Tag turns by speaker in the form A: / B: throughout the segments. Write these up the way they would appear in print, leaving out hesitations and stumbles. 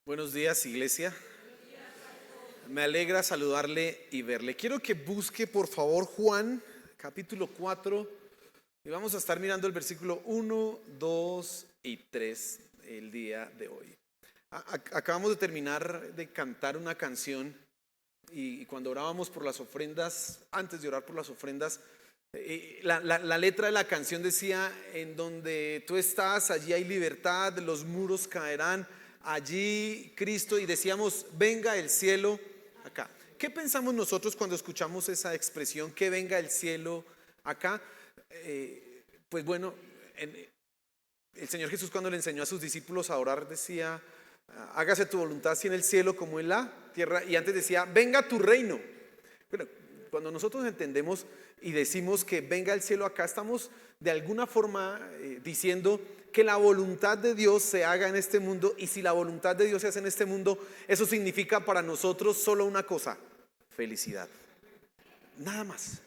A: Buenos días, iglesia. Me alegra saludarle y verle. Quiero que busque, por favor, Juan, capítulo 4, y vamos a estar mirando el versículo 1, 2 y 3 el día de hoy. Acabamos de terminar de cantar una canción y cuando orábamos por las ofrendas, antes de orar por las ofrendas, la letra de la canción decía: en donde tú estás, allí hay libertad, los muros caerán, allí Cristo, y decíamos: venga el cielo acá. ¿Qué pensamos nosotros cuando escuchamos esa expresión, que venga el cielo acá? Pues bueno, el Señor Jesús, cuando le enseñó a sus discípulos a orar, decía: hágase tu voluntad así en el cielo como en la tierra, y antes decía: venga tu reino. Bueno, cuando nosotros entendemos y decimos que venga el cielo acá, estamos de alguna forma diciendo que la voluntad de Dios se haga en este mundo, y si la voluntad de Dios se hace en este mundo, eso significa para nosotros solo una cosa: felicidad. Nada más.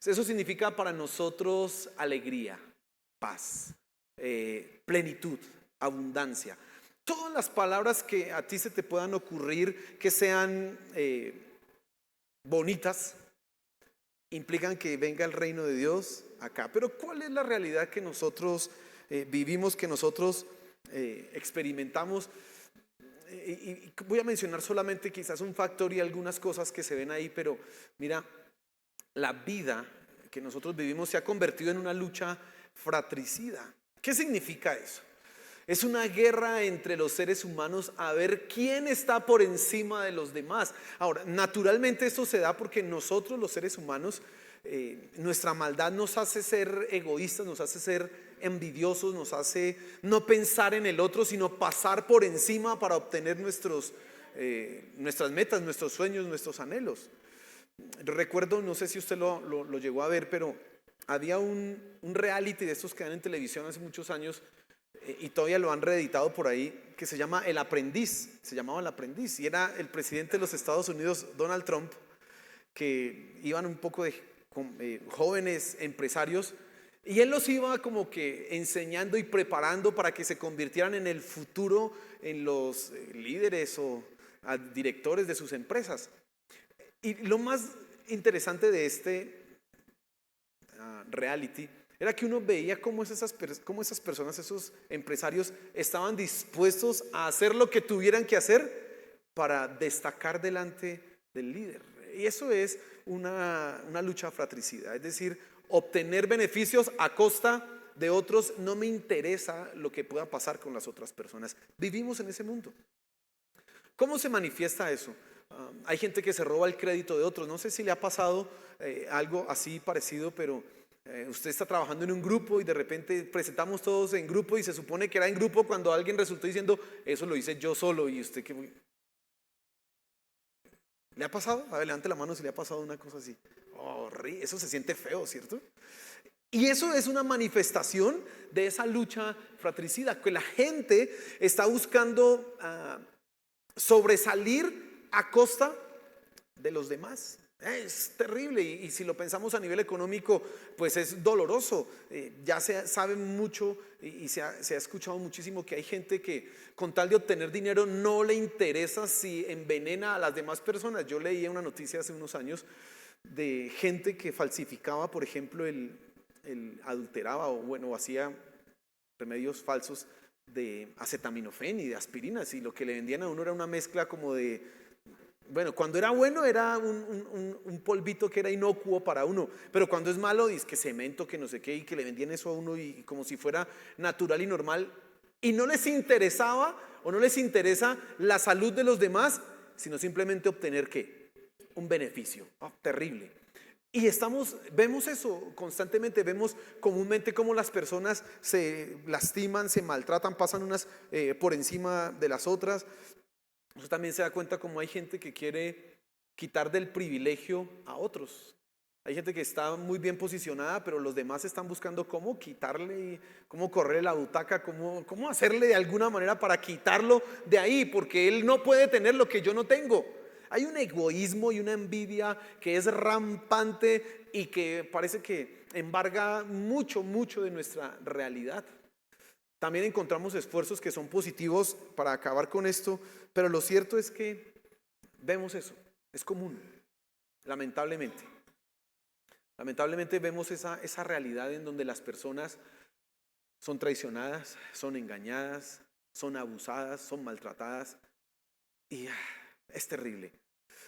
A: Eso significa para nosotros alegría, paz, plenitud, abundancia. Todas las palabras que a ti se te puedan ocurrir que sean bonitas, implican que venga el reino de Dios acá. Pero ¿cuál es la realidad que nosotros vivimos, que nosotros experimentamos? Y voy a mencionar solamente quizás un factor y algunas cosas que se ven ahí, pero mira, la vida que nosotros vivimos se ha convertido en una lucha fratricida. ¿Qué significa eso? Es una guerra entre los seres humanos a ver quién está por encima de los demás. Ahora, naturalmente esto se da porque nosotros, los seres humanos, nuestra maldad nos hace ser egoístas, nos hace ser envidiosos, nos hace no pensar en el otro, sino pasar por encima para obtener nuestras metas, nuestros sueños, nuestros anhelos. Recuerdo, no sé si usted lo llegó a ver, pero había un reality de estos que dan en televisión hace muchos años, y todavía lo han reeditado por ahí, que se llama El Aprendiz. Se llamaba El Aprendiz, y era el presidente de los Estados Unidos, Donald Trump, que iban un poco de jóvenes empresarios, y él los iba como que enseñando y preparando para que se convirtieran en el futuro, en los líderes o directores de sus empresas. Y lo más interesante de este reality era que uno veía cómo esas personas, esos empresarios, estaban dispuestos a hacer lo que tuvieran que hacer para destacar delante del líder. Y eso es una lucha fratricida, es decir, obtener beneficios a costa de otros. No me interesa lo que pueda pasar con las otras personas. Vivimos en ese mundo. ¿Cómo se manifiesta eso? Hay gente que se roba el crédito de otros. No sé si le ha pasado algo así parecido, pero usted está trabajando en un grupo y de repente presentamos todos en grupo, y se supone que era en grupo cuando alguien resultó diciendo: eso lo hice yo solo. ¿Y usted qué? ¿Le ha pasado? A ver, levante la mano si le ha pasado una cosa así. Eso se siente feo, ¿cierto? Y eso es una manifestación de esa lucha fratricida, que la gente está buscando sobresalir a costa de los demás. Es terrible, y si lo pensamos a nivel económico, pues es doloroso. Ya se sabe mucho y se ha escuchado muchísimo que hay gente que con tal de obtener dinero no le interesa si envenena a las demás personas. Yo leía una noticia hace unos años de gente que falsificaba, por ejemplo, adulteraba o bueno, hacía remedios falsos de acetaminofén y de aspirinas, y lo que le vendían a uno era una mezcla como de, bueno, cuando era bueno era un polvito que era inocuo para uno, pero cuando es malo dice que cemento, que no sé qué, y que le vendían eso a uno y como si fuera natural y normal, y no les interesaba o no les interesa la salud de los demás, sino simplemente obtener ¿qué? Un beneficio. Terrible. Y vemos eso constantemente, vemos comúnmente cómo las personas se lastiman, se maltratan, pasan unas por encima de las otras. Usted también se da cuenta cómo hay gente que quiere quitar del privilegio a otros. Hay gente que está muy bien posicionada, pero los demás están buscando cómo quitarle, cómo correr la butaca, cómo hacerle de alguna manera para quitarlo de ahí, porque él no puede tener lo que yo no tengo. Hay un egoísmo y una envidia que es rampante y que parece que embarga mucho de nuestra realidad. También encontramos esfuerzos que son positivos para acabar con esto, pero lo cierto es que vemos eso, es común, lamentablemente. Lamentablemente vemos esa realidad en donde las personas son traicionadas, son engañadas, son abusadas, son maltratadas y es terrible.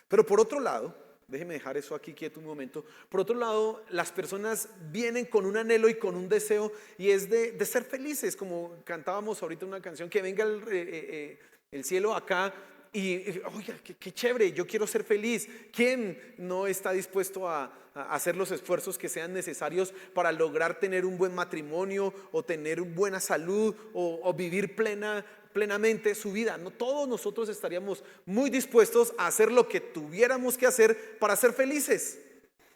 A: Pero por otro lado, déjeme dejar eso aquí quieto un momento. Por otro lado, las personas vienen con un anhelo y con un deseo y es de ser felices, como cantábamos ahorita una canción, que venga el cielo acá y oiga, qué chévere, yo quiero ser feliz. ¿Quién no está dispuesto a hacer los esfuerzos que sean necesarios para lograr tener un buen matrimonio o tener buena salud o vivir plenamente su vida? No todos nosotros estaríamos muy dispuestos a hacer lo que tuviéramos que hacer para ser felices.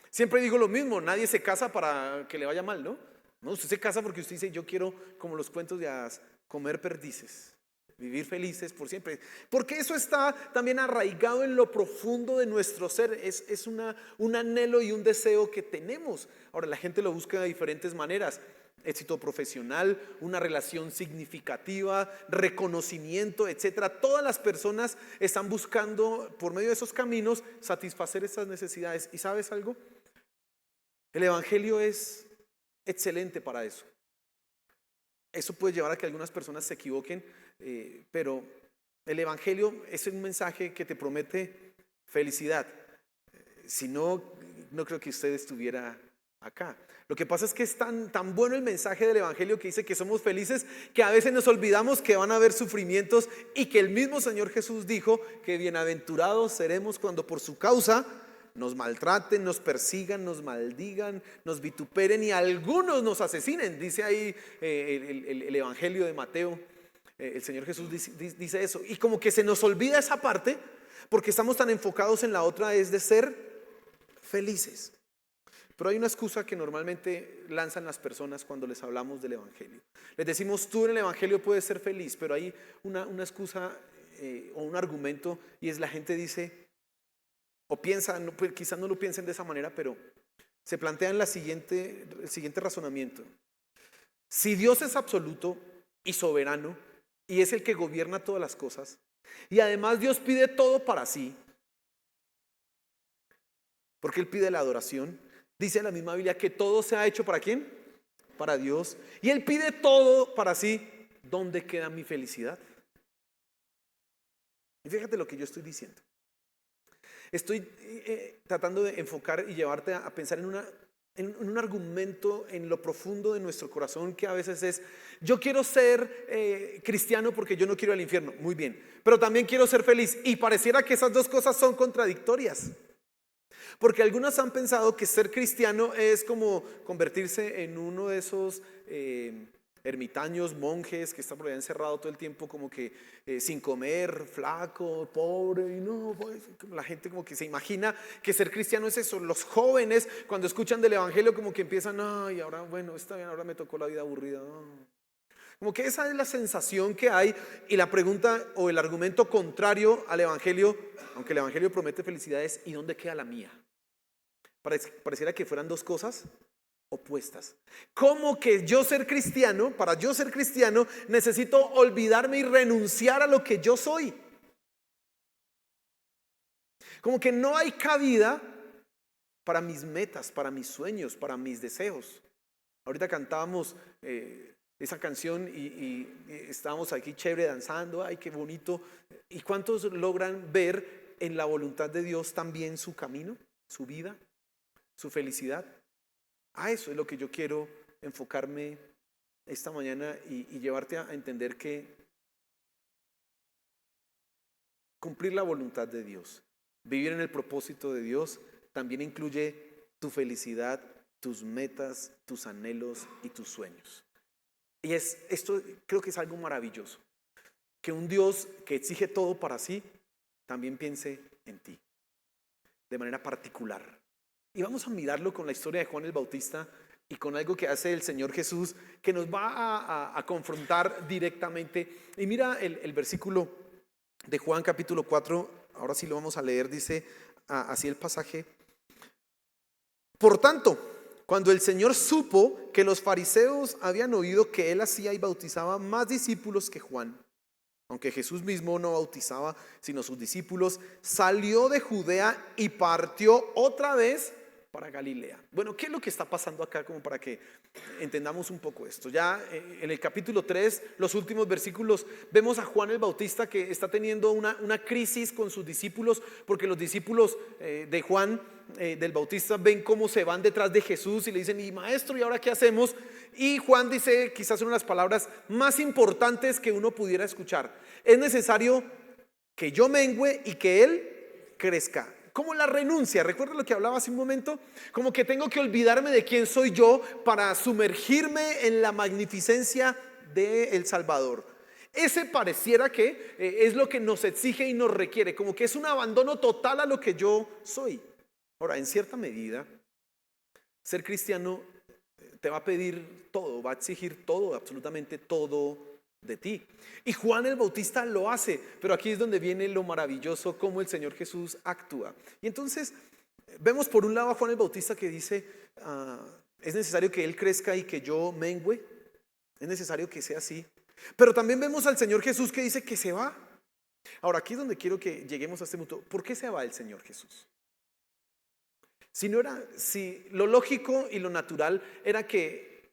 A: Siempre digo lo mismo, nadie se casa para que le vaya mal, ¿no? No, usted se casa porque usted dice, yo quiero, como los cuentos de hadas, comer perdices, vivir felices por siempre. Porque eso está también arraigado en lo profundo de nuestro ser. Es un anhelo y un deseo que tenemos. Ahora, la gente lo busca de diferentes maneras. Éxito profesional, una relación significativa, reconocimiento, etcétera. Todas las personas están buscando por medio de esos caminos satisfacer esas necesidades. ¿Y sabes algo? El evangelio es excelente para eso. Eso puede llevar a que algunas personas se equivoquen, pero el evangelio es un mensaje que te promete felicidad. Si no, no creo que usted estuviera acá. Lo que pasa es que es tan bueno el mensaje del evangelio que dice que somos felices, que a veces nos olvidamos que van a haber sufrimientos y que el mismo Señor Jesús dijo que bienaventurados seremos cuando por su causa nos maltraten, nos persigan, nos maldigan, nos vituperen y algunos nos asesinen. Dice ahí el evangelio de Mateo. El Señor Jesús dice eso. Y como que se nos olvida esa parte porque estamos tan enfocados en la otra, es de ser felices. Pero hay una excusa que normalmente lanzan las personas cuando les hablamos del evangelio. Les decimos, tú en el evangelio puedes ser feliz, pero hay una excusa o un argumento, y es: la gente dice o piensa, no, pues, quizás no lo piensen de esa manera, pero se plantean el siguiente razonamiento. Si Dios es absoluto y soberano y es el que gobierna todas las cosas, y además Dios pide todo para sí, porque Él pide la adoración. Dice en la misma Biblia que todo se ha hecho ¿para quién? Para Dios. Y Él pide todo para sí. ¿Dónde queda mi felicidad? Y fíjate lo que yo estoy diciendo. Estoy tratando de enfocar y llevarte a pensar en un argumento en lo profundo de nuestro corazón, que a veces es: yo quiero ser cristiano porque yo no quiero ir al infierno. Muy bien, pero también quiero ser feliz. Y pareciera que esas dos cosas son contradictorias. Porque algunos han pensado que ser cristiano es como convertirse en uno de esos ermitaños, monjes que está por allá encerrado todo el tiempo, como que sin comer, flaco, pobre. Y no, pues, la gente como que se imagina que ser cristiano es eso. Los jóvenes, cuando escuchan del evangelio, como que empiezan: ay, ahora bueno, está bien, ahora me tocó la vida aburrida. Como que esa es la sensación que hay. Y la pregunta o el argumento contrario al evangelio, aunque el evangelio promete felicidad, es: ¿y dónde queda la mía? Pareciera que fueran dos cosas opuestas. ¿Cómo que yo ser cristiano, para yo ser cristiano, necesito olvidarme y renunciar a lo que yo soy? Como que no hay cabida para mis metas, para mis sueños, para mis deseos. Ahorita cantábamos esa canción y estábamos aquí chévere danzando. Ay, qué bonito. ¿Y cuántos logran ver en la voluntad de Dios también su camino, su vida, su felicidad? A eso es lo que yo quiero enfocarme esta mañana y llevarte a entender que cumplir la voluntad de Dios, vivir en el propósito de Dios, también incluye tu felicidad, tus metas, tus anhelos y tus sueños. Y esto creo que es algo maravilloso, que un Dios que exige todo para sí también piense en ti de manera particular. Y vamos a mirarlo con la historia de Juan el Bautista y con algo que hace el Señor Jesús, que nos va a confrontar directamente. Y mira el versículo de Juan capítulo 4, ahora sí lo vamos a leer. Dice así el pasaje: por tanto, Cuando el Señor supo que los fariseos habían oído que él hacía y bautizaba más discípulos que Juan, aunque Jesús mismo no bautizaba sino sus discípulos, salió de Judea y partió otra vez para Galilea. Bueno, ¿qué es lo que está pasando acá? Como para que entendamos un poco esto. Ya en el capítulo 3, los últimos versículos, vemos a Juan el Bautista que está teniendo una crisis con sus discípulos, porque los discípulos de Juan del Bautista ven cómo se van detrás de Jesús y le dicen: y maestro, ¿y ahora qué hacemos? Y Juan dice quizás una de las palabras más importantes que uno pudiera escuchar: es necesario que yo mengüe y que él crezca. Como la renuncia, ¿recuerda lo que hablaba hace un momento? Como que tengo que olvidarme de quién soy yo para sumergirme en la magnificencia del Salvador. Ese pareciera que es lo que nos exige y nos requiere, como que es un abandono total a lo que yo soy. Ahora, en cierta medida, ser cristiano te va a pedir todo, va a exigir todo, absolutamente todo de ti. Y Juan el Bautista lo hace, pero aquí es donde viene lo maravilloso, cómo el Señor Jesús actúa. Y entonces vemos por un lado a Juan el Bautista que dice: es necesario que él crezca y que yo mengüe, es necesario que sea así. Pero también vemos al Señor Jesús que dice que se va. Ahora, aquí es donde quiero que lleguemos a este punto. ¿Por qué se va el Señor Jesús? Si lo lógico y lo natural era que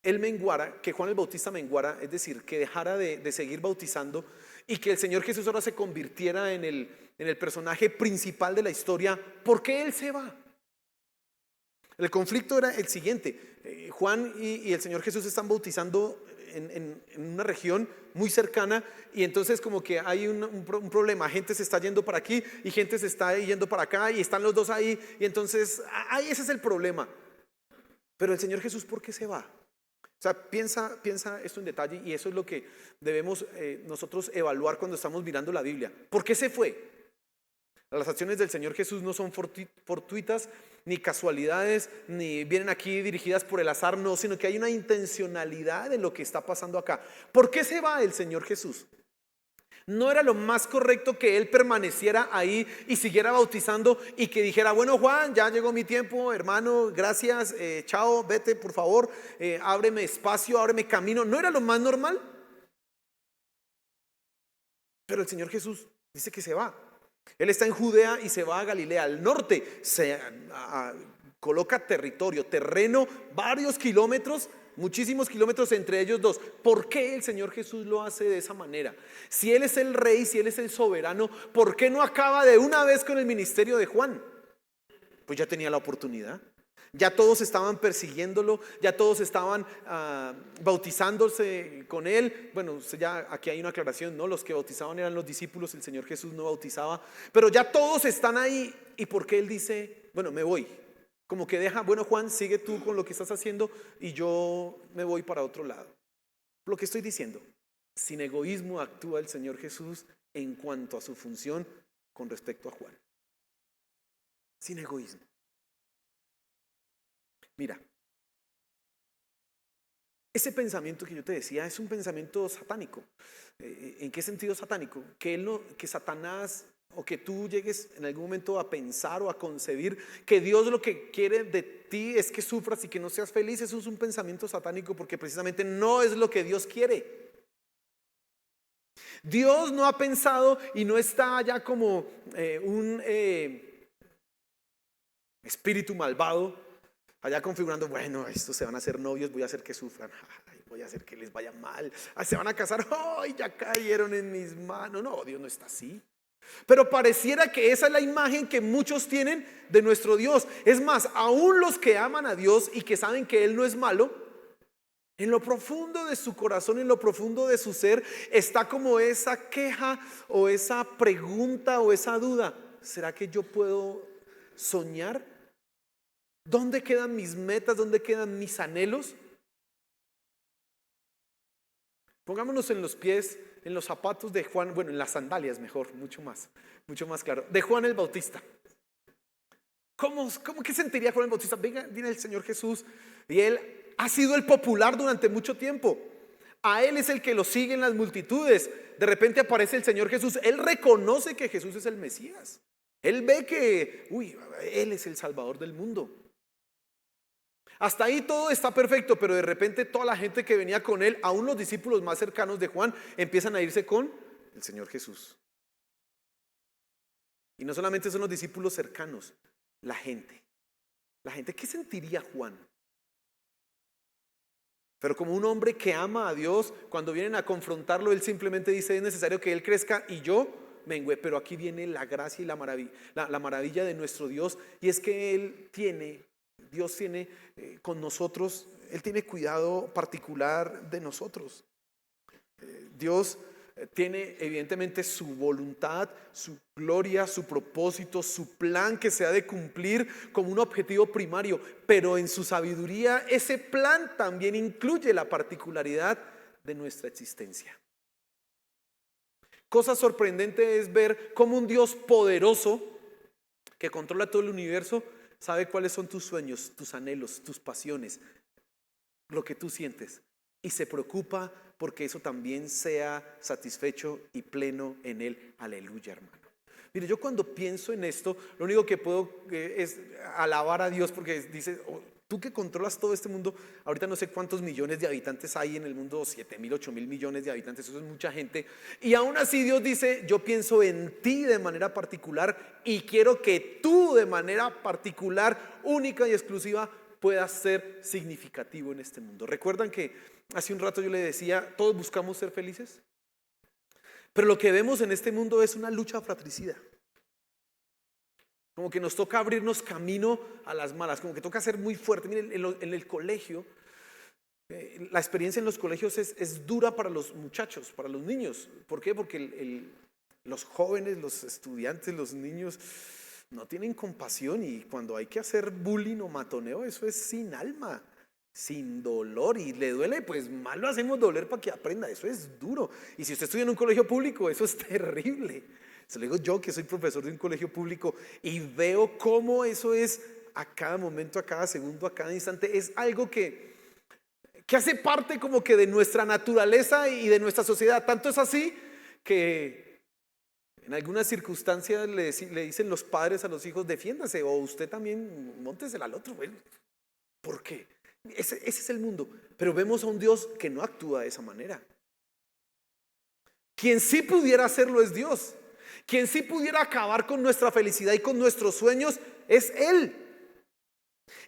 A: él menguara, que Juan el Bautista menguara, es decir, que dejara de seguir bautizando y que el Señor Jesús ahora se convirtiera en el personaje principal de la historia, ¿por qué él se va? El conflicto era el siguiente: Juan y el Señor Jesús están bautizando en una región muy cercana, y entonces como que hay un problema, gente se está yendo para aquí y gente se está yendo para acá y están los dos ahí, y entonces ahí ese es el problema. Pero el Señor Jesús, ¿por qué se va? O sea, piensa esto en detalle, y eso es lo que debemos nosotros evaluar cuando estamos mirando la Biblia. ¿Por qué se fue? Las acciones del Señor Jesús no son fortuitas, ni casualidades, ni vienen aquí dirigidas por el azar, no, sino que hay una intencionalidad en lo que está pasando acá. ¿Por qué se va el Señor Jesús? ¿No era lo más correcto que él permaneciera ahí y siguiera bautizando y que dijera: bueno, Juan, ya llegó mi tiempo, hermano, gracias, chao, vete por favor, ábreme espacio, ábreme camino? ¿No era lo más normal? Pero el Señor Jesús dice que se va. Él está en Judea y se va a Galilea, al norte, coloca territorio, terreno, varios kilómetros, muchísimos kilómetros entre ellos dos. ¿Por qué el Señor Jesús lo hace de esa manera? Si Él es el rey, si Él es el soberano, ¿por qué no acaba de una vez con el ministerio de Juan? Pues ya tenía la oportunidad. Ya todos estaban persiguiéndolo, ya todos estaban bautizándose con él. Bueno, ya aquí hay una aclaración, ¿no? Los que bautizaban eran los discípulos, el Señor Jesús no bautizaba. Pero ya todos están ahí. ¿Y por qué él dice: bueno, me voy? Como que deja: bueno, Juan, sigue tú con lo que estás haciendo y yo me voy para otro lado. Lo que estoy diciendo, sin egoísmo actúa el Señor Jesús en cuanto a su función con respecto a Juan. Sin egoísmo. Mira, ese pensamiento que yo te decía es un pensamiento satánico. ¿En qué sentido satánico? Que Satanás, o que tú llegues en algún momento a pensar o a concebir que Dios lo que quiere de ti es que sufras y que no seas feliz. Eso es un pensamiento satánico, porque precisamente no es lo que Dios quiere. Dios no ha pensado y no está allá como un espíritu malvado allá configurando: bueno, estos se van a hacer novios, voy a hacer que sufran, voy a hacer que les vaya mal, se van a casar, ¡ay, ya cayeron en mis manos! No, Dios no está así. Pero pareciera que esa es la imagen que muchos tienen de nuestro Dios. Es más, aún los que aman a Dios y que saben que Él no es malo, en lo profundo de su corazón, en lo profundo de su ser, está como esa queja o esa pregunta o esa duda: ¿será que yo puedo soñar? ¿Dónde quedan mis metas? ¿Dónde quedan mis anhelos? Pongámonos en los pies, en los zapatos de Juan, bueno, en las sandalias mejor, mucho más claro, de Juan el Bautista. ¿Qué sentiría Juan el Bautista? Viene el Señor Jesús y él ha sido el popular durante mucho tiempo. A él es el que lo siguen las multitudes. De repente aparece el Señor Jesús. Él reconoce que Jesús es el Mesías. Él ve que, él es el Salvador del mundo. Hasta ahí todo está perfecto, pero de repente toda la gente que venía con él, aún los discípulos más cercanos de Juan, empiezan a irse con el Señor Jesús. Y no solamente son los discípulos cercanos, la gente. La gente, ¿qué sentiría Juan? Pero como un hombre que ama a Dios, cuando vienen a confrontarlo, él simplemente dice: es necesario que él crezca y yo mengüe. Pero aquí viene la gracia y la maravilla de nuestro Dios, y es que Dios tiene con nosotros, Él tiene cuidado particular de nosotros. Dios tiene evidentemente su voluntad, su gloria, su propósito, su plan que se ha de cumplir como un objetivo primario, pero en su sabiduría ese plan también incluye la particularidad de nuestra existencia. Cosa sorprendente es ver cómo un Dios poderoso que controla todo el universo sabe cuáles son tus sueños, tus anhelos, tus pasiones, lo que tú sientes, y se preocupa porque eso también sea satisfecho y pleno en Él. Aleluya, hermano. Mire, yo cuando pienso en esto, lo único que puedo es alabar a Dios, porque dice: oh, tú que controlas todo este mundo. Ahorita no sé cuántos millones de habitantes hay en el mundo, 7.000, 8.000 millones de habitantes, eso es mucha gente. Y aún así Dios dice: yo pienso en ti de manera particular y quiero que tú de manera particular, única y exclusiva, puedas ser significativo en este mundo. ¿Recuerdan que hace un rato yo le decía, todos buscamos ser felices? Pero lo que vemos en este mundo es una lucha fratricida. Como que nos toca abrirnos camino a las malas, como que toca ser muy fuerte. Miren, en el colegio, la experiencia en los colegios es dura para los muchachos, para los niños. ¿Por qué? Porque los jóvenes, los estudiantes, los niños no tienen compasión, y cuando hay que hacer bullying o matoneo, eso es sin alma, sin dolor, y le duele, pues más lo hacemos doler para que aprenda. Eso es duro. Y si usted estudia en un colegio público, eso es terrible. Se lo digo yo, que soy profesor de un colegio público, y veo cómo eso es a cada momento, a cada segundo, a cada instante. Es algo que hace parte como que de nuestra naturaleza y de nuestra sociedad. Tanto es así que en algunas circunstancias le dicen los padres a los hijos: defiéndase, o usted también móntesela al otro. Bueno, ¿por qué? Ese es el mundo. Pero vemos a un Dios que no actúa de esa manera. Quien sí pudiera hacerlo es Dios. Quien sí pudiera acabar con nuestra felicidad y con nuestros sueños es Él.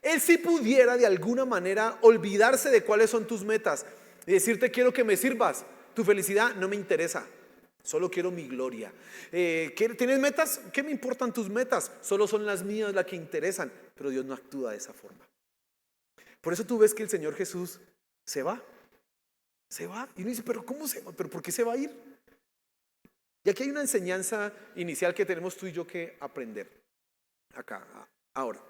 A: Él sí pudiera de alguna manera olvidarse de cuáles son tus metas y decirte: quiero que me sirvas, tu felicidad no me interesa, solo quiero mi gloria. ¿Tienes metas? ¿Qué me importan tus metas? Solo son las mías las que interesan. Pero Dios no actúa de esa forma. Por eso tú ves que el Señor Jesús se va. Y uno dice: pero ¿cómo se va? ¿Pero por qué se va a ir? Y aquí hay una enseñanza inicial que tenemos tú y yo que aprender acá, ahora.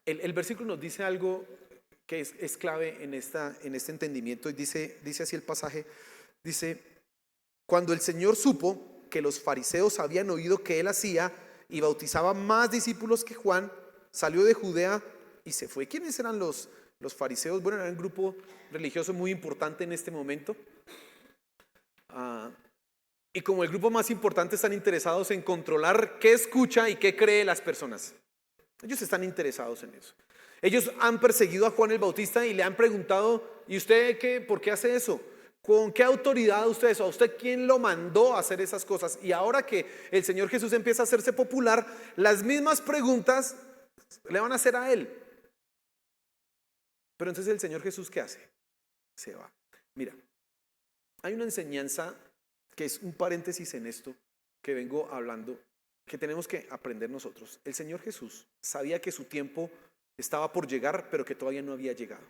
A: El versículo nos dice algo que es clave en este entendimiento, y dice así el pasaje. Dice: cuando el Señor supo que los fariseos habían oído que Él hacía y bautizaba más discípulos que Juan, salió de Judea y se fue. ¿Quiénes eran los fariseos? Bueno, eran un grupo religioso muy importante en este momento. Y como el grupo más importante, están interesados en controlar qué escucha y qué cree las personas. Ellos están interesados en eso. Ellos han perseguido a Juan el Bautista y le han preguntado: ¿y usted qué? ¿Por qué hace eso? ¿Con qué autoridad usted eso? ¿A usted quién lo mandó a hacer esas cosas? Y ahora que el Señor Jesús empieza a hacerse popular, las mismas preguntas le van a hacer a Él. Pero entonces el Señor Jesús, ¿qué hace? Se va. Mira, hay una enseñanza que es un paréntesis en esto que vengo hablando, que tenemos que aprender nosotros. El Señor Jesús sabía que su tiempo estaba por llegar, pero que todavía no había llegado.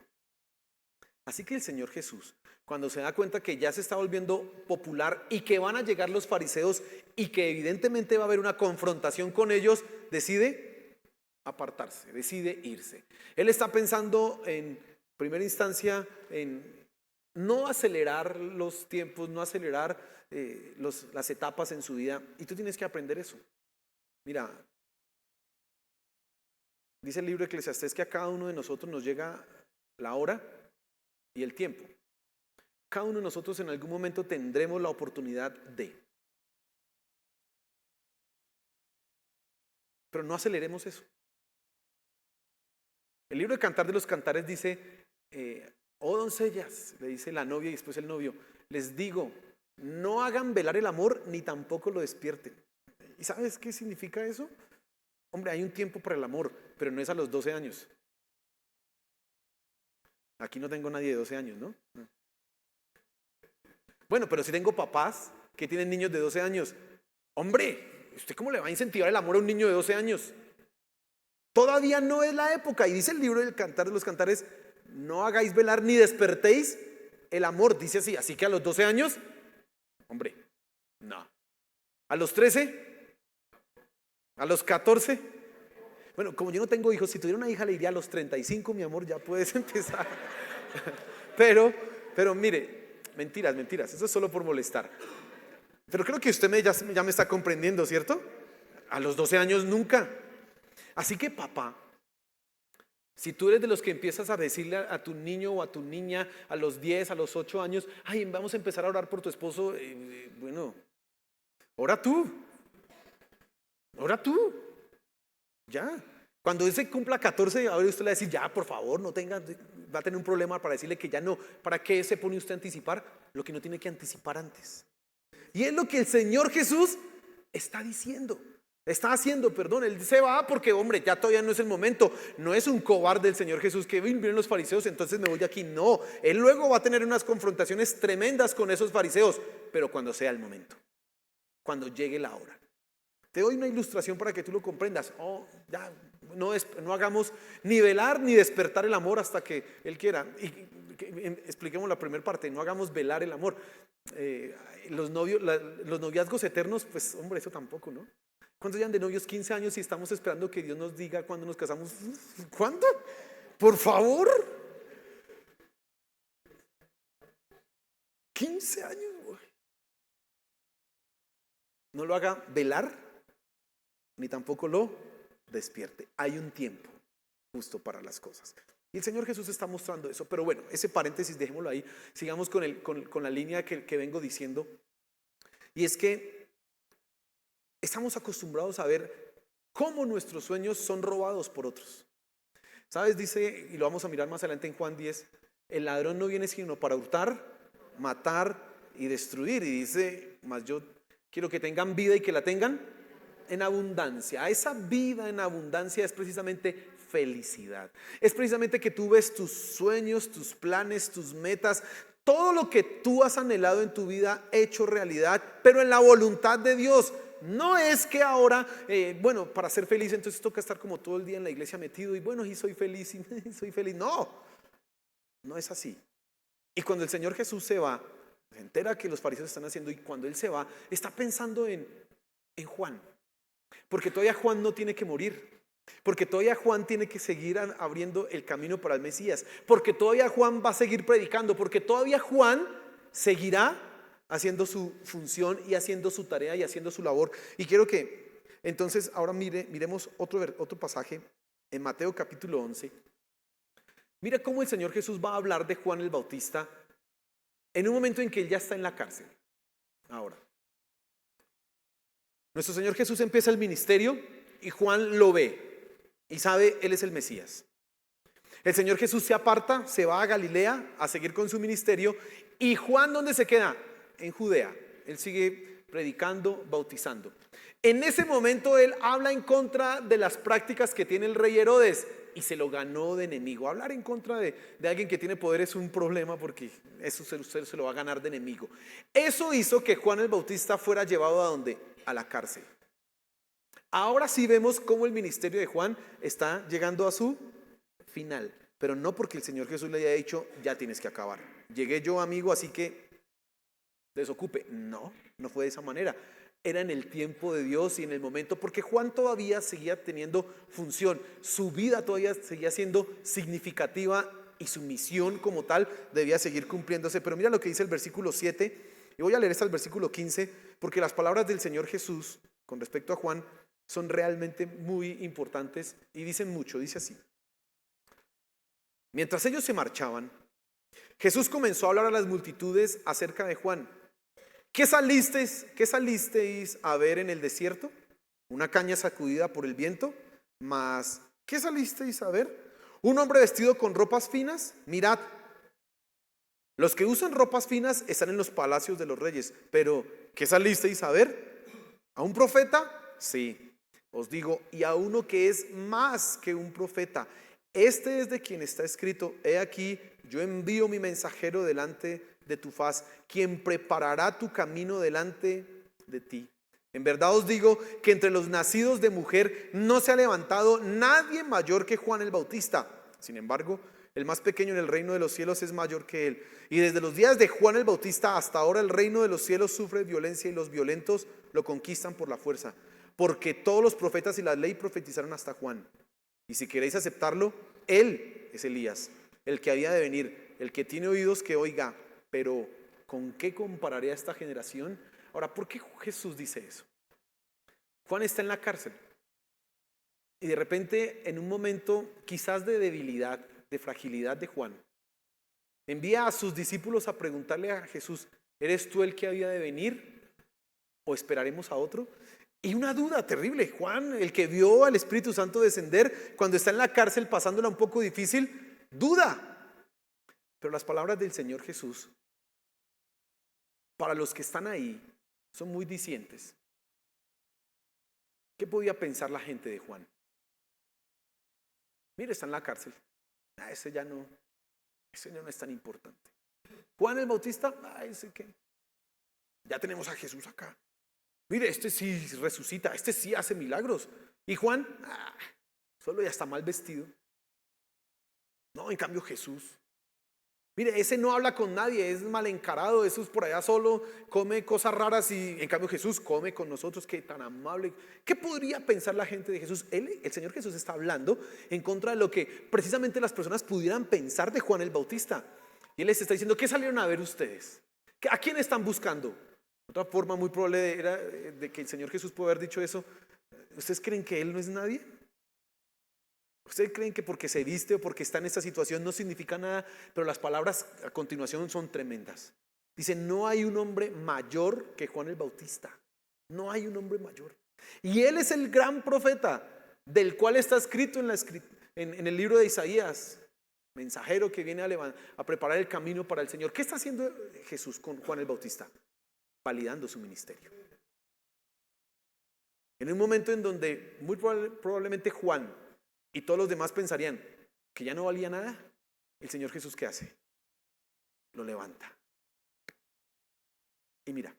A: Así que el Señor Jesús, cuando se da cuenta que ya se está volviendo popular y que van a llegar los fariseos y que evidentemente va a haber una confrontación con ellos, decide apartarse, decide irse. Él está pensando en primera instancia en no acelerar los tiempos, no acelerar las etapas en su vida. Y tú tienes que aprender eso. Mira, dice el libro de Eclesiastés que a cada uno de nosotros nos llega la hora y el tiempo. Cada uno de nosotros en algún momento tendremos la oportunidad de. Pero no aceleremos eso. El libro de Cantar de los Cantares dice, oh doncellas, le dice la novia y después el novio, les digo, no hagan velar el amor ni tampoco lo despierten. ¿Y sabes qué significa eso? Hombre, hay un tiempo para el amor, pero no es a los 12 años. Aquí no tengo nadie de 12 años, ¿no? Bueno, pero si tengo papás que tienen niños de 12 años. Hombre, ¿usted cómo le va a incentivar el amor a un niño de 12 años? Todavía no es la época. Y dice el libro del Cantar de los Cantares, no hagáis velar ni despertéis el amor. Dice así, así que a los 12 años, hombre, no. ¿A los 13? ¿A los 14? Bueno, como yo no tengo hijos, si tuviera una hija le diría a los 35, mi amor, ya puedes empezar. Pero mire, mentiras, eso es solo por molestar. Pero creo que usted ya me está comprendiendo, ¿cierto? A los 12 años nunca. Así que papá, si tú eres de los que empiezas a decirle a tu niño o a tu niña a los 10, a los 8 años, ay, vamos a empezar a orar por tu esposo, bueno, ora tú, ya. Cuando él se cumpla 14, ahora usted le va a decir, ya, por favor, no tenga, va a tener un problema para decirle que ya no. ¿Para qué se pone usted a anticipar lo que no tiene que anticipar antes? Y es lo que el Señor Jesús está diciendo. Está haciendo, perdón, él se va porque, hombre, ya todavía no es el momento. No es un cobarde el Señor Jesús que vienen los fariseos, entonces me voy de aquí. No, él luego va a tener unas confrontaciones tremendas con esos fariseos, pero cuando sea el momento, cuando llegue la hora. Te doy una ilustración para que tú lo comprendas. Ya, no hagamos ni velar ni despertar el amor hasta que Él quiera. Expliquemos la primera parte, no hagamos velar el amor. Los noviazgos eternos, pues hombre, eso tampoco, ¿no? ¿Cuántos llevan de novios 15 años y estamos esperando que Dios nos diga cuándo nos casamos? ¿Cuándo? Por favor. 15 años, güey. No lo haga velar, ni tampoco lo despierte. Hay un tiempo justo para las cosas. Y el Señor Jesús está mostrando eso. Pero bueno, ese paréntesis dejémoslo ahí. Sigamos con la línea que vengo diciendo. Y es que estamos acostumbrados a ver cómo nuestros sueños son robados por otros. ¿Sabes? Dice, y lo vamos a mirar más adelante en Juan 10, el ladrón no viene sino para hurtar, matar y destruir. Y dice, mas yo quiero que tengan vida y que la tengan en abundancia. Esa vida en abundancia es precisamente felicidad. Es precisamente que tú ves tus sueños, tus planes, tus metas, todo lo que tú has anhelado en tu vida hecho realidad, pero en la voluntad de Dios. No es que ahora, bueno, para ser feliz entonces toca estar como todo el día en la iglesia metido y bueno, y soy feliz y soy feliz. No es así. Y cuando el Señor Jesús se va, se entera que los fariseos están haciendo, y cuando Él se va, está pensando en Juan. Porque todavía Juan no tiene que morir. Porque todavía Juan tiene que seguir abriendo el camino para el Mesías. Porque todavía Juan va a seguir predicando. Porque todavía Juan seguirá haciendo su función y haciendo su tarea y haciendo su labor. Y quiero que entonces ahora miremos otro pasaje en Mateo capítulo 11. Mira cómo el Señor Jesús va a hablar de Juan el Bautista en un momento en que él ya está en la cárcel. Ahora, nuestro Señor Jesús empieza el ministerio y Juan lo ve y sabe, él es el Mesías. El Señor Jesús se aparta, se va a Galilea a seguir con su ministerio. ¿Y Juan dónde se queda? En Judea. Él sigue predicando, bautizando. En ese momento él habla en contra de las prácticas que tiene el rey Herodes y se lo ganó de enemigo. Hablar en contra de alguien que tiene poder es un problema porque eso usted se lo va a ganar de enemigo. Eso hizo que Juan el Bautista fuera llevado ¿a dónde? A la cárcel. Ahora sí vemos cómo el ministerio de Juan está llegando a su final, pero no porque el Señor Jesús le haya dicho ya tienes que acabar. Llegué yo, amigo, así que desocupe. No fue de esa manera. Era en el tiempo de Dios y en el momento, porque Juan todavía seguía teniendo función, su vida todavía seguía siendo significativa y su misión como tal debía seguir cumpliéndose. Pero mira lo que dice el versículo 7, y voy a leer hasta el versículo 15, porque las palabras del Señor Jesús con respecto a Juan son realmente muy importantes y dicen mucho. Dice así: mientras ellos se marchaban, Jesús comenzó a hablar a las multitudes acerca de Juan. ¿Qué salisteis a ver en el desierto? ¿Una caña sacudida por el viento? Mas, ¿qué salisteis a ver? Un hombre vestido con ropas finas, mirad, los que usan ropas finas están en los palacios de los reyes. Pero, ¿qué salisteis a ver? ¿A un profeta? Sí, os digo, y a uno que es más que un profeta. Este es de quien está escrito: he aquí, yo envío mi mensajero delante de tu faz, quien preparará tu camino delante de ti. En verdad os digo que entre los nacidos de mujer no se ha levantado nadie mayor que Juan el Bautista. Sin embargo, el más pequeño en el reino de los cielos es mayor que él. Y desde los días de Juan el Bautista hasta ahora el reino de los cielos sufre violencia y los violentos lo conquistan por la fuerza. Porque todos los profetas y la ley profetizaron hasta Juan. Y si queréis aceptarlo, él es Elías, el que había de venir. El que tiene oídos que oiga. Pero ¿con qué compararé a esta generación? Ahora, ¿por qué Jesús dice eso? Juan está en la cárcel y de repente, en un momento quizás de debilidad, de fragilidad de Juan, envía a sus discípulos a preguntarle a Jesús: ¿eres tú el que había de venir o esperaremos a otro? Y una duda terrible. Juan, el que vio al Espíritu Santo descender cuando está en la cárcel pasándola un poco difícil, duda. Pero las palabras del Señor Jesús, para los que están ahí, son muy dicientes. ¿Qué podía pensar la gente de Juan? Mire, está en la cárcel. Ese ya no es tan importante. Juan el Bautista, ese que ya tenemos a Jesús acá. Mire, este sí resucita, este sí hace milagros. Y Juan, solo ya está mal vestido. No, en cambio Jesús. Mire, ese no habla con nadie, es mal encarado, Jesús por allá solo come cosas raras y en cambio Jesús come con nosotros, qué tan amable. ¿Qué podría pensar la gente de Jesús? El Señor Jesús está hablando en contra de lo que precisamente las personas pudieran pensar de Juan el Bautista. Y Él les está diciendo: ¿qué salieron a ver ustedes? ¿A quién están buscando? Otra forma muy probable era de que el Señor Jesús pudo haber dicho eso: ¿ustedes creen que Él no es nadie? ¿Ustedes creen que porque se viste o porque está en esta situación no significa nada? Pero las palabras a continuación son tremendas. Dice: no hay un hombre mayor que Juan el Bautista. No hay un hombre mayor. Y él es el gran profeta del cual está escrito en el libro de Isaías. Mensajero que viene a preparar el camino para el Señor. ¿Qué está haciendo Jesús con Juan el Bautista? Validando su ministerio. En un momento en donde muy probablemente Juan y todos los demás pensarían que ya no valía nada, el Señor Jesús, ¿qué hace? Lo levanta. Y mira,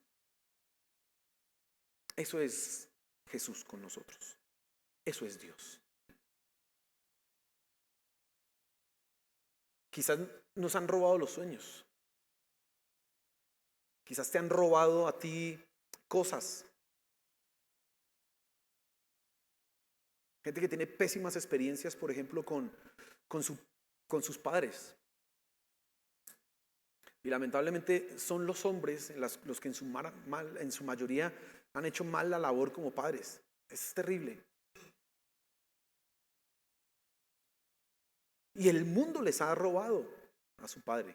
A: eso es Jesús con nosotros. Eso es Dios. Quizás nos han robado los sueños. Quizás te han robado a ti cosas. Gente que tiene pésimas experiencias, por ejemplo, con sus padres. Y lamentablemente son los hombres los que en su mayoría han hecho mal la labor como padres. Es terrible. Y el mundo les ha robado a su padre.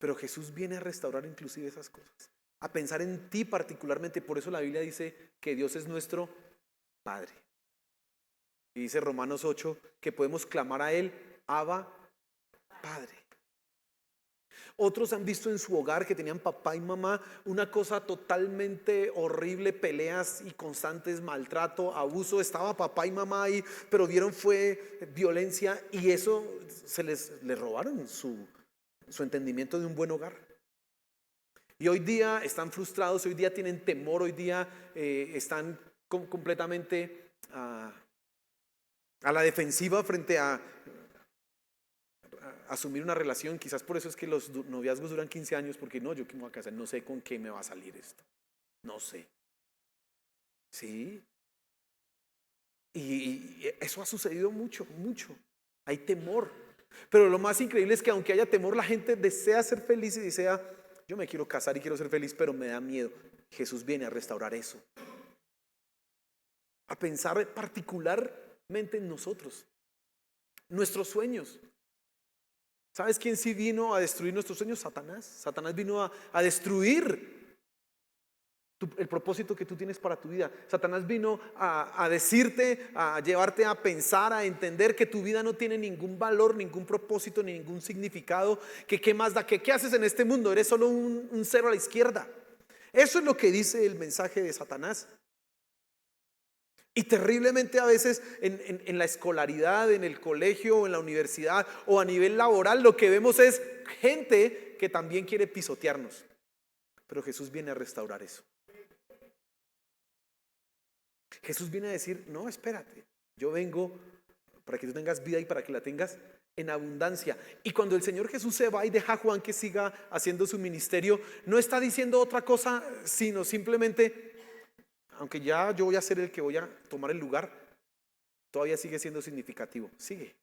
A: Pero Jesús viene a restaurar inclusive esas cosas. A pensar en ti particularmente. Por eso la Biblia dice que Dios es nuestro Padre. Y dice Romanos 8 que podemos clamar a Él: Abba, Padre. Otros han visto en su hogar que tenían papá y mamá una cosa totalmente horrible, peleas y constantes, maltrato, abuso. Estaba papá y mamá ahí, pero vieron fue violencia y eso les robaron su entendimiento de un buen hogar. Y hoy día están frustrados, hoy día tienen temor, hoy día están completamente a la defensiva frente a asumir una relación. Quizás por eso es que los noviazgos duran 15 años, porque no, yo que me voy a casar, no sé con qué me va a salir esto. No sé. Sí. Y eso ha sucedido mucho, mucho. Hay temor. Pero lo más increíble es que aunque haya temor, la gente desea ser feliz y desea: yo me quiero casar y quiero ser feliz, pero me da miedo. Jesús viene a restaurar eso. A pensar particularmente en nosotros, nuestros sueños. ¿Sabes quién sí vino a destruir nuestros sueños? Satanás. Satanás vino a destruir el propósito que tú tienes para tu vida. Satanás vino a decirte, a llevarte a pensar, a entender que tu vida no tiene ningún valor, ningún propósito, ni ningún significado, que qué más da, que qué haces en este mundo, eres solo un cero a la izquierda. Eso es lo que dice el mensaje de Satanás. Y terriblemente a veces en la escolaridad, en el colegio o en la universidad o a nivel laboral, lo que vemos es gente que también quiere pisotearnos. Pero Jesús viene a restaurar eso. Jesús viene a decir, no, espérate, yo vengo para que tú tengas vida y para que la tengas en abundancia. Y cuando el Señor Jesús se va y deja a Juan que siga haciendo su ministerio, no está diciendo otra cosa, sino simplemente, aunque ya yo voy a ser el que voy a tomar el lugar, todavía sigue siendo significativo, sigue.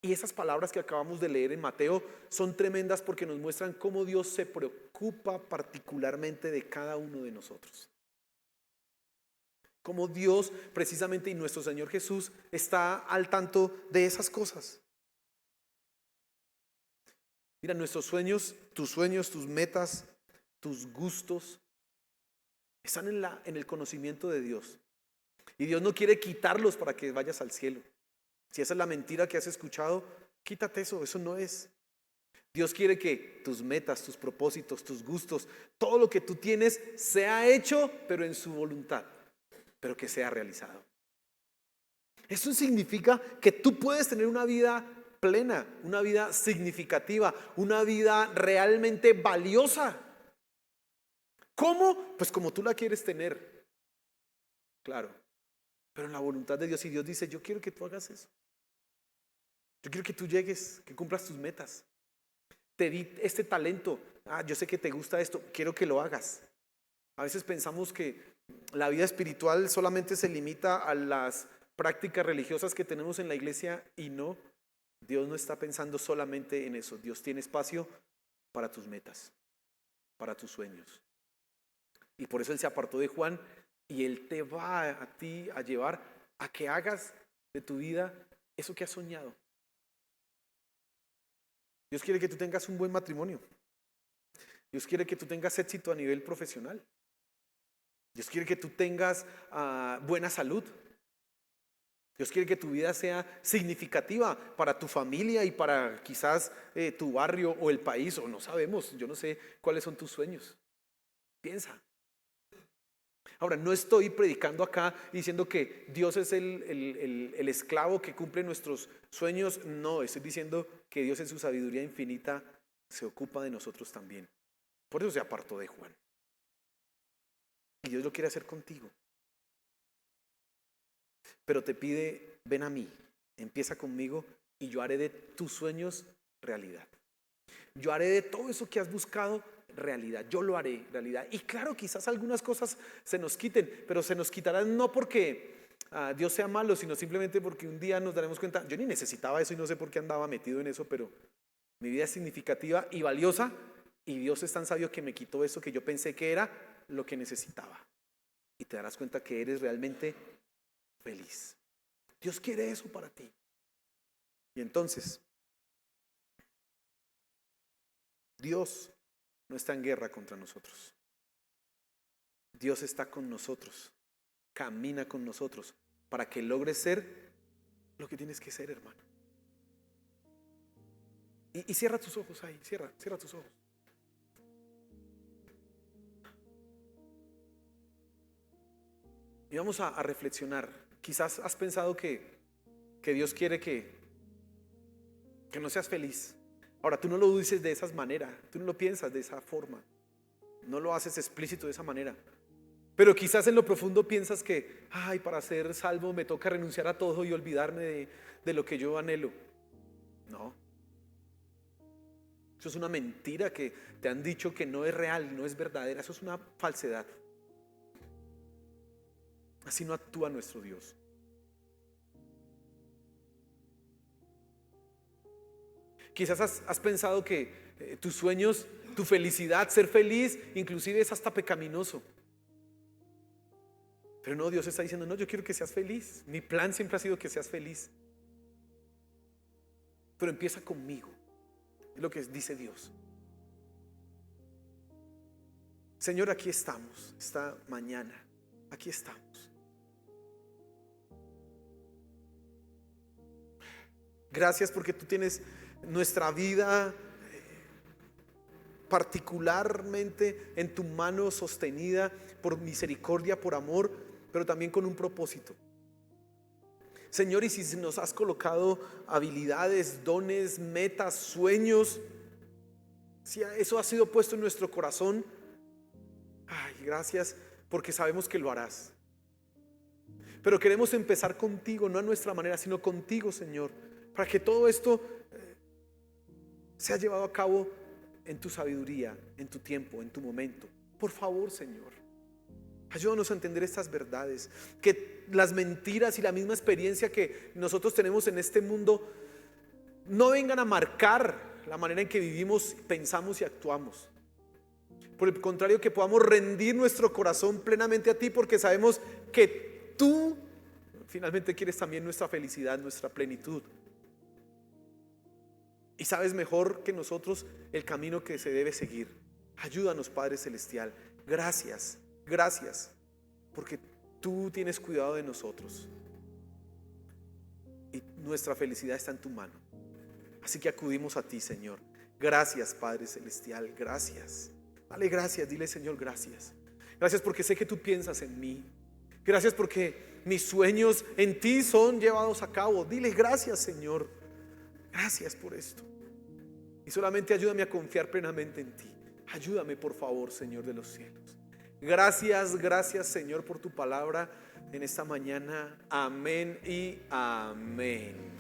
A: Y esas palabras que acabamos de leer en Mateo son tremendas porque nos muestran cómo Dios se preocupa particularmente de cada uno de nosotros. Cómo Dios precisamente y nuestro Señor Jesús está al tanto de esas cosas. Mira, nuestros sueños, tus metas, tus gustos están en el conocimiento de Dios. Y Dios no quiere quitarlos para que vayas al cielo. Si esa es la mentira que has escuchado, quítate eso, eso no es. Dios quiere que tus metas, tus propósitos, tus gustos, todo lo que tú tienes sea hecho, pero en su voluntad, pero que sea realizado. Eso significa que tú puedes tener una vida plena, una vida significativa, una vida realmente valiosa. ¿Cómo? Pues como tú la quieres tener, claro, pero en la voluntad de Dios. Y Dios dice, yo quiero que tú hagas eso. Yo quiero que tú llegues, que cumplas tus metas. Te di este talento. Yo sé que te gusta esto, quiero que lo hagas. A veces pensamos que la vida espiritual solamente se limita a las prácticas religiosas que tenemos en la iglesia y no. Dios no está pensando solamente en eso. Dios tiene espacio para tus metas, para tus sueños. Y por eso Él se apartó de Juan y Él te va a ti a llevar a que hagas de tu vida eso que has soñado. Dios quiere que tú tengas un buen matrimonio. Dios quiere que tú tengas éxito a nivel profesional. Dios quiere que tú tengas buena salud. Dios quiere que tu vida sea significativa para tu familia y para quizás tu barrio o el país, o no sabemos, yo no sé cuáles son tus sueños. Piensa. Ahora, no estoy predicando acá diciendo que Dios es el esclavo que cumple nuestros sueños. No, estoy diciendo que Dios en su sabiduría infinita se ocupa de nosotros también. Por eso se apartó de Juan. Y Dios lo quiere hacer contigo. Pero te pide, ven a mí, empieza conmigo y yo haré de tus sueños realidad. Yo haré de todo eso que has buscado realidad. Yo lo haré realidad. Y claro, quizás algunas cosas se nos quiten, pero se nos quitarán no porque Dios sea malo, sino simplemente porque un día nos daremos cuenta, yo ni necesitaba eso y no sé por qué andaba metido en eso, pero mi vida es significativa y valiosa y Dios es tan sabio que me quitó eso que yo pensé que era lo que necesitaba. Y te darás cuenta que eres realmente feliz. Dios quiere eso para ti. Y entonces, Dios no está en guerra contra nosotros. Dios está con nosotros, camina con nosotros para que logres ser lo que tienes que ser, hermano. Y cierra tus ojos ahí, cierra tus ojos. Y vamos a reflexionar. Quizás has pensado que Dios quiere que no seas feliz. Ahora, tú no lo dices de esa manera, tú no lo piensas de esa forma, no lo haces explícito de esa manera. Pero quizás en lo profundo piensas que, para ser salvo me toca renunciar a todo y olvidarme de lo que yo anhelo. No. Eso es una mentira que te han dicho que no es real, no es verdadera. Eso es una falsedad. Así no actúa nuestro Dios. Quizás has pensado que tus sueños, tu felicidad, ser feliz, inclusive es hasta pecaminoso. Pero no, Dios está diciendo, no, yo quiero que seas feliz. Mi plan siempre ha sido que seas feliz. Pero empieza conmigo. Es lo que dice Dios. Señor, aquí estamos, esta mañana, aquí estamos. Gracias porque tú tienes nuestra vida particularmente en tu mano sostenida por misericordia, por amor, pero también con un propósito. Señor, y si nos has colocado habilidades, dones, metas, sueños, si eso ha sido puesto en nuestro corazón, ay, gracias porque sabemos que lo harás. Pero queremos empezar contigo, no a nuestra manera, sino contigo, Señor, para que todo esto sea llevado a cabo en tu sabiduría, en tu tiempo, en tu momento. Por favor, Señor, ayúdanos a entender estas verdades, que las mentiras y la misma experiencia que nosotros tenemos en este mundo no vengan a marcar la manera en que vivimos, pensamos y actuamos. Por el contrario, que podamos rendir nuestro corazón plenamente a ti, porque sabemos que tú finalmente quieres también nuestra felicidad, nuestra plenitud. Y sabes mejor que nosotros el camino que se debe seguir. Ayúdanos, Padre Celestial. Gracias, gracias, porque tú tienes cuidado de nosotros. Y nuestra felicidad está en tu mano. Así que acudimos a ti, Señor. Gracias, Padre Celestial, gracias. Dale gracias, dile, Señor, gracias. Gracias porque sé que tú piensas en mí. Gracias porque mis sueños en ti son llevados a cabo. Dile gracias, Señor. Gracias por esto. Y solamente ayúdame a confiar plenamente en ti. Ayúdame, por favor, Señor de los cielos. Gracias, gracias, Señor, por tu palabra en esta mañana. Amén y amén.